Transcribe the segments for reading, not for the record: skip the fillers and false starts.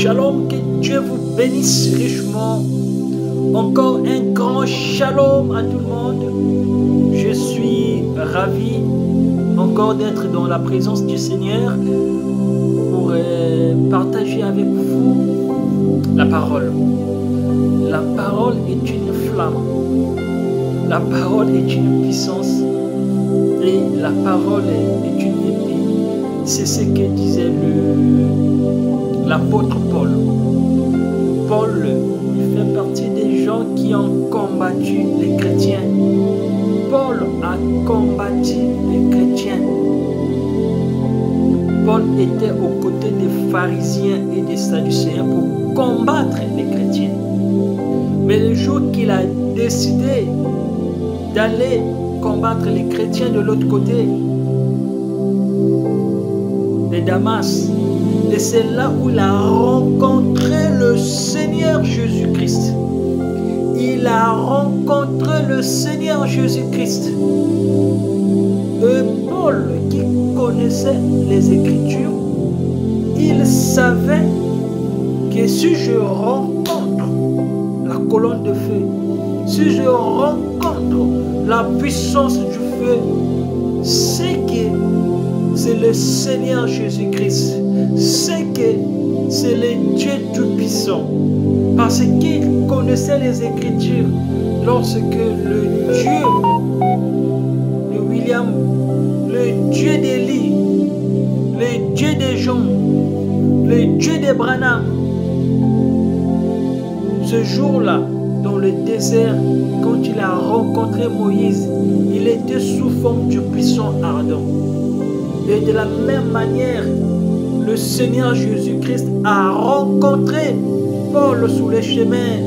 Shalom, que Dieu vous bénisse richement. Encore un grand shalom à tout le monde. Je suis ravi encore d'être dans la présence du Seigneur pour partager avec vous la parole. La parole est une flamme. La parole est une puissance. Et la parole est une épée. C'est ce que disait l'apôtre Paul. Paul fait partie des gens qui ont combattu les chrétiens. Paul a combattu les chrétiens. Paul était aux côtés des pharisiens et des sadducéens pour combattre les chrétiens. Mais le jour qu'il a décidé d'aller combattre les chrétiens de l'autre côté de Damas, et c'est là où il a rencontré le Seigneur Jésus-Christ. Il a rencontré le Seigneur Jésus-Christ. Et Paul, qui connaissait les Écritures, il savait que si je rencontre la colonne de feu, si je rencontre la puissance du feu, c'est que c'est le Seigneur Jésus-Christ. C'est que c'est le Dieu Tout-Puissant. Parce qu'il connaissait les Écritures. Lorsque le Dieu de William, le Dieu d'Élie, le Dieu de Jean, le Dieu de Branham, ce jour-là, dans le désert, quand il a rencontré Moïse, il était sous forme du puissant ardent. Et de la même manière, le Seigneur Jésus-Christ a rencontré Paul sous les chemins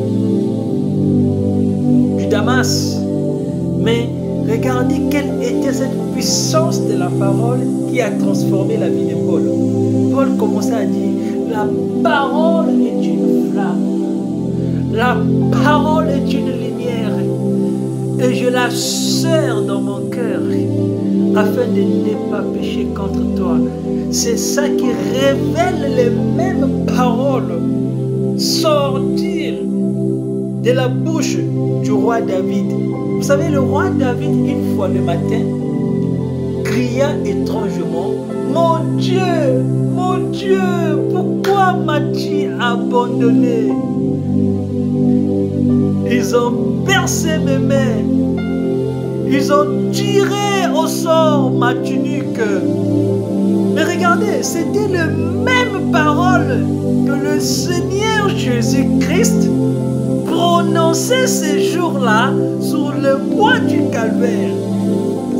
du Damas. Mais regardez quelle était cette puissance de la parole qui a transformé la vie de Paul. Paul commençait à dire, la parole est une flamme. La parole est une lumière. Et je la serre dans mon cœur afin de ne pas pécher contre toi. C'est ça qui révèle les mêmes paroles sortir de la bouche du roi David. Vous savez, le roi David, une fois le matin, cria étrangement, mon Dieu, pourquoi m'as-tu abandonné? Ils ont percé mes mains. Ils ont tiré au sort ma tunique. Mais regardez, c'était les mêmes paroles que le Seigneur Jésus-Christ prononçait ces jours-là sur le bois du Calvaire.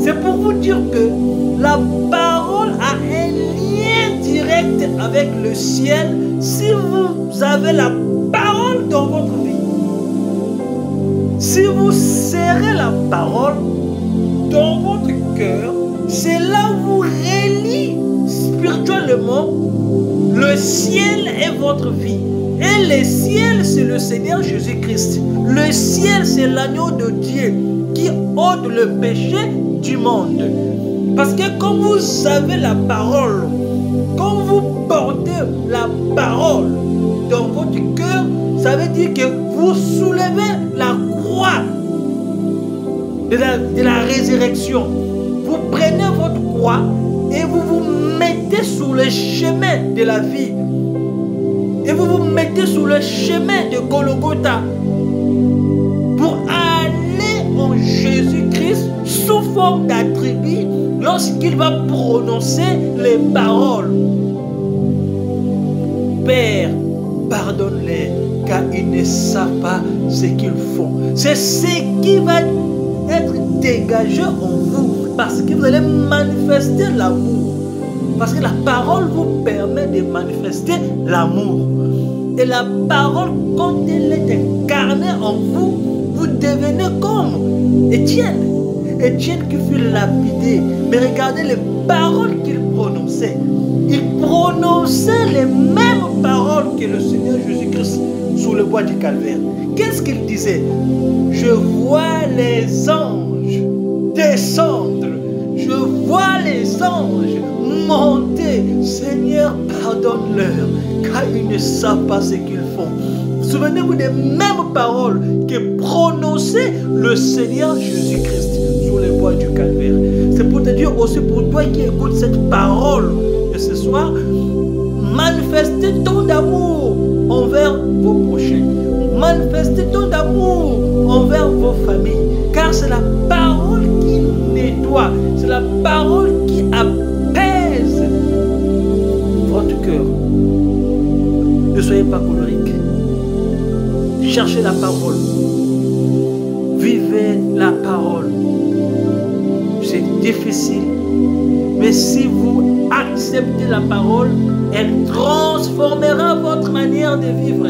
C'est pour vous dire que la parole a un lien direct avec le ciel si vous avez la parole dans votre vie. Si vous serrez la parole dans votre cœur, c'est là où vous reliez spirituellement le ciel et votre vie. Et le ciel, c'est le Seigneur Jésus-Christ. Le ciel, c'est l'agneau de Dieu qui ôte le péché du monde. Parce que quand vous avez la parole, quand vous portez la parole dans votre cœur, ça veut dire que vous soulevez la croix de la résurrection. Vous prenez votre croix et vous vous mettez sur le chemin de la vie. Et vous vous mettez sur le chemin de Golgotha pour aller en Jésus-Christ sous forme d'attribut lorsqu'il va prononcer les paroles. Père, pardonne-les car ils ne savent pas ce qu'ils font. C'est ce qui va être dégagé en vous parce que vous allez manifester l'amour. Parce que la parole vous permet de manifester l'amour. Et la parole, quand elle est incarnée en vous, vous devenez comme Étienne. Étienne qui fut lapidé. Mais regardez les paroles qu'il prononçait. Il prononçait les mêmes paroles que le Seigneur Jésus-Christ sur le bois du Calvaire. Qu'est-ce qu'il disait? Je vois les anges descendre. Je vois les anges monter. Seigneur, pardonne-leur, car ils ne savent pas ce qu'ils font. Souvenez-vous des mêmes paroles que prononçait le Seigneur Jésus-Christ sur les voies du calvaire. C'est pour te dire aussi, pour toi qui écoutes cette parole de ce soir, manifestez ton amour envers vos prochains. Manifestez ton amour envers vos familles. Car c'est la parole qui nettoie. C'est la parole qui apaise votre cœur. Ne soyez pas colérique. Cherchez la parole. Vivez la parole. C'est difficile. Mais si vous acceptez la parole, elle transformera votre manière de vivre.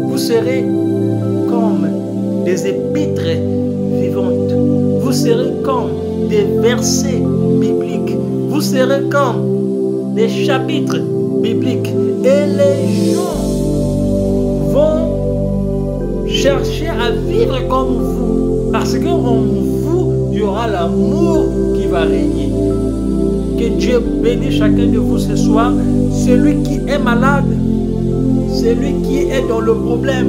Vous serez comme des épîtres vivantes. Vous serez comme des versets bibliques. Vous serez comme des chapitres bibliques. Et les gens vont chercher à vivre comme vous. Parce qu'en vous, il y aura l'amour qui va régner. Que Dieu bénisse chacun de vous ce soir. Celui qui est malade, celui qui est dans le problème,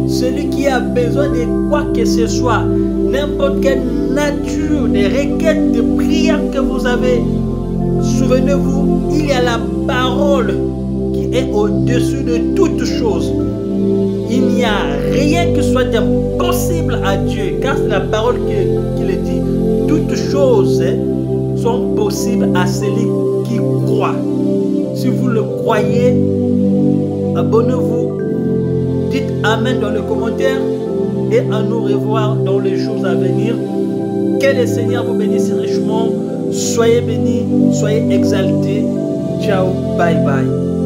celui qui a besoin de quoi que ce soit, n'importe quelle nature, des requêtes de prière que vous avez, souvenez-vous, il y a la parole qui est au-dessus de toutes choses. Il n'y a rien qui soit impossible à Dieu, car c'est la parole qui le dit. Toutes choses sont possibles à celui qui croit. Si vous le croyez, abonnez-vous, dites Amen dans les commentaires et à nous revoir dans les jours à venir. Que le Seigneur vous bénisse richement. Soyez bénis, soyez exaltés. Ciao, bye bye.